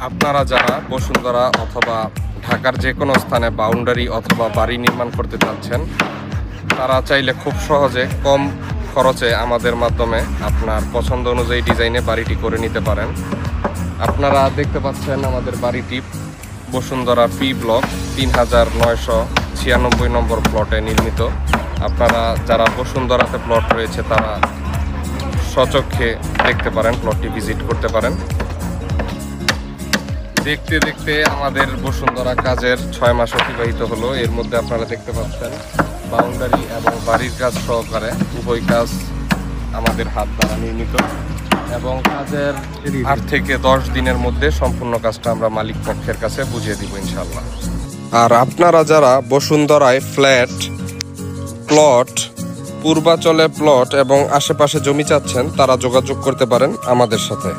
আপনারা যারা বসুন্ধরা অথবা ঢাকার যে কোনো স্থানে বাউন্ডারি অথবা বাড়ি নির্মাণ করতে চাচ্ছেন, তারা চাইলে খুব সহজে কম খরচে আমাদের মাধ্যমে আপনার পছন্দ অনুযায়ী ডিজাইনে বাড়িটি করে নিতে পারেন। আপনারা দেখতে পাচ্ছেন আমাদের বাড়িটি বসুন্ধরা পি ব্লক 3996 নম্বর প্লটে নির্মিত। আপনারা যারা বসুন্ধরাতে প্লট রয়েছে তারা সচক্ষে দেখতে পারেন, প্লটটি ভিজিট করতে পারেন। দেখতে দেখতে আমাদের বসুন্ধরা কাজের 6 মাস অতিবাহিত হলো। এর মধ্যে আপনারা দেখতে পাচ্ছেন বাউন্ডারি এবং বাড়ির কাজ সহকারে উভয় কাজ আমাদের হাত দ্বারা নির্মিত, এবং কাজের 8 থেকে 10 দিনের মধ্যে সম্পূর্ণ কাজটা আমরা মালিক পক্ষের কাছে বুঝিয়ে দিব ইনশাল্লাহ। আর আপনারা যারা বসুন্ধরায় ফ্ল্যাট, প্লট, পূর্বাচলে প্লট এবং আশেপাশে জমি চাচ্ছেন, তারা যোগাযোগ করতে পারেন আমাদের সাথে।